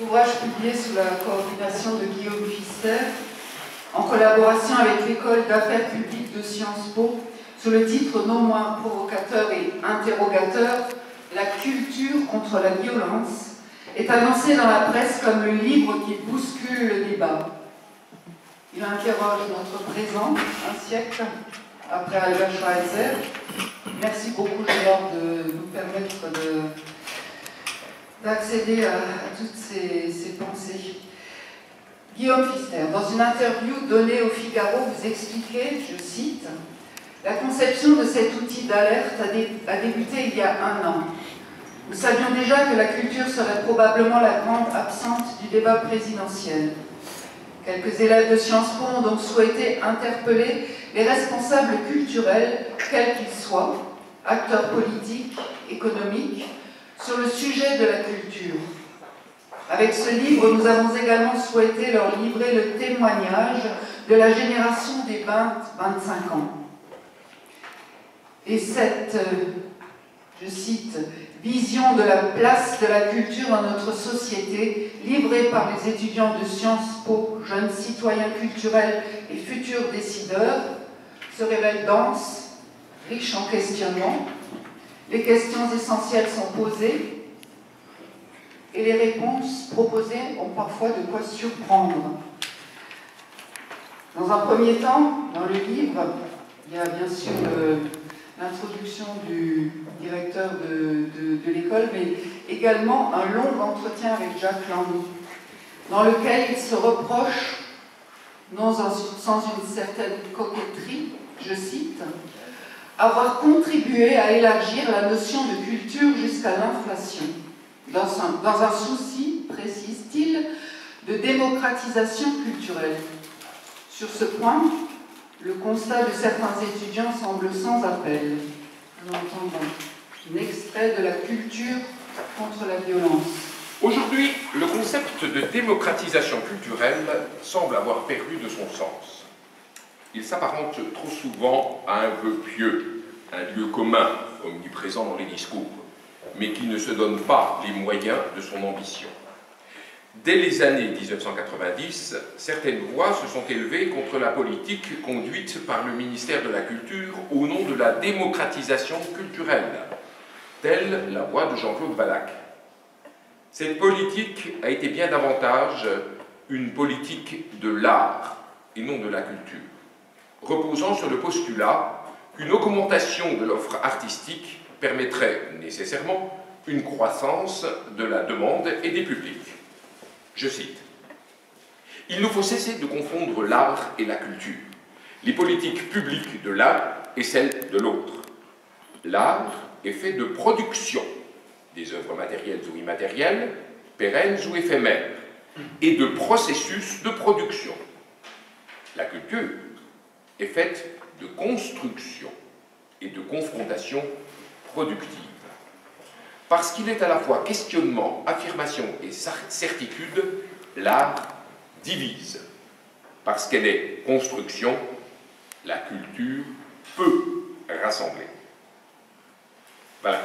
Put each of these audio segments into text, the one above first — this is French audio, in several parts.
L'ouvrage publié sous la coordination de Guillaume Pfister, en collaboration avec l'École d'affaires publiques de Sciences Po, sous le titre non moins provocateur et interrogateur, La culture contre la violence, est annoncé dans la presse comme le livre qui bouscule le débat. Il interroge notre présent, un siècle après Albert Schweitzer. Merci beaucoup, Gérard, de nous permettre d'accéder à toutes ces pensées. Guillaume Pfister, dans une interview donnée au Figaro, vous expliquez, je cite, « La conception de cet outil d'alerte a débuté il y a 1 an. Nous savions déjà que la culture serait probablement la grande absente du débat présidentiel. Quelques élèves de Sciences Po ont donc souhaité interpeller les responsables culturels, quels qu'ils soient, acteurs politiques, économiques, sur le sujet de la culture. Avec ce livre, nous avons également souhaité leur livrer le témoignage de la génération des 20-25 ans. Et cette, je cite, vision de la place de la culture dans notre société, livrée par les étudiants de Sciences Po, jeunes citoyens culturels et futurs décideurs, se révèle dense, riche en questionnements. Les questions essentielles sont posées et les réponses proposées ont parfois de quoi surprendre. Dans un premier temps, dans le livre, il y a bien sûr l'introduction du directeur de l'école, mais également un long entretien avec Jacques Landy, dans lequel il se reproche, non sans une certaine coquetterie, je cite, avoir contribué à élargir la notion de culture jusqu'à l'inflation, dans un souci, précise-t-il, de démocratisation culturelle. Sur ce point, le constat de certains étudiants semble sans appel. Nous entendons un extrait de la culture contre la violence. Aujourd'hui, le concept de démocratisation culturelle semble avoir perdu de son sens. Il s'apparente trop souvent à un vœu pieux, un lieu commun, omniprésent dans les discours, mais qui ne se donne pas les moyens de son ambition. Dès les années 1990, certaines voix se sont élevées contre la politique conduite par le ministère de la Culture au nom de la démocratisation culturelle, telle la voix de Jean-Claude Valach. Cette politique a été bien davantage une politique de l'art et non de la culture, reposant sur le postulat qu'une augmentation de l'offre artistique permettrait nécessairement une croissance de la demande et des publics. Je cite, « Il nous faut cesser de confondre l'art et la culture, les politiques publiques de l'un et celles de l'autre. L'art est fait de production, des œuvres matérielles ou immatérielles, pérennes ou éphémères, et de processus de production. La culture est faite de construction et de confrontation productive. Parce qu'il est à la fois questionnement, affirmation et certitude, l'art divise. Parce qu'elle est construction, la culture peut rassembler. » Voilà,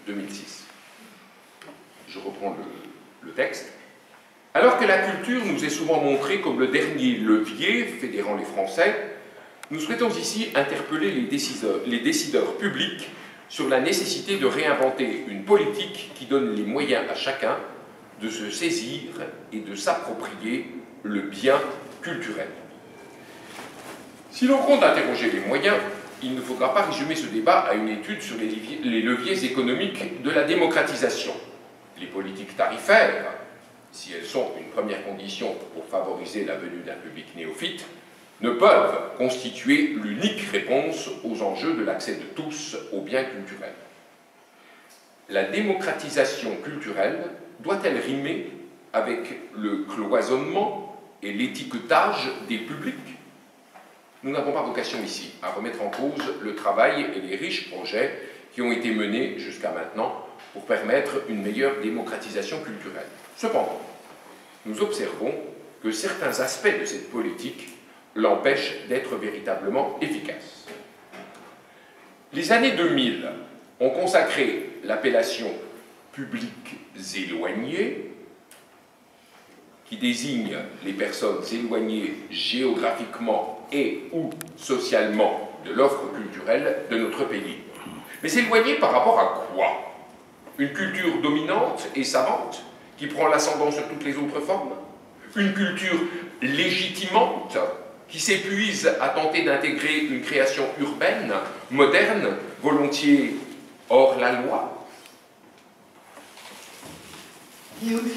2006. Je reprends le texte. Alors que la culture nous est souvent montrée comme le dernier levier fédérant les Français, nous souhaitons ici interpeller les décideurs publics sur la nécessité de réinventer une politique qui donne les moyens à chacun de se saisir et de s'approprier le bien culturel. Si l'on compte interroger les moyens, il ne faudra pas résumer ce débat à une étude sur les leviers économiques de la démocratisation. Les politiques tarifaires, si elles sont une première condition pour favoriser la venue d'un public néophyte, ne peuvent constituer l'unique réponse aux enjeux de l'accès de tous aux biens culturels. La démocratisation culturelle doit-elle rimer avec le cloisonnement et l'étiquetage des publics? Nous n'avons pas vocation ici à remettre en cause le travail et les riches projets qui ont été menés jusqu'à maintenant pour permettre une meilleure démocratisation culturelle. Cependant, nous observons que certains aspects de cette politique l'empêche d'être véritablement efficace. Les années 2000 ont consacré l'appellation « publics éloignés » qui désigne les personnes éloignées géographiquement et ou socialement de l'offre culturelle de notre pays. Mais éloignées par rapport à quoi? Une culture dominante et savante qui prend l'ascendant sur toutes les autres formes? Une culture légitimante qui s'épuise à tenter d'intégrer une création urbaine, moderne, volontiers hors la loi? Guillaume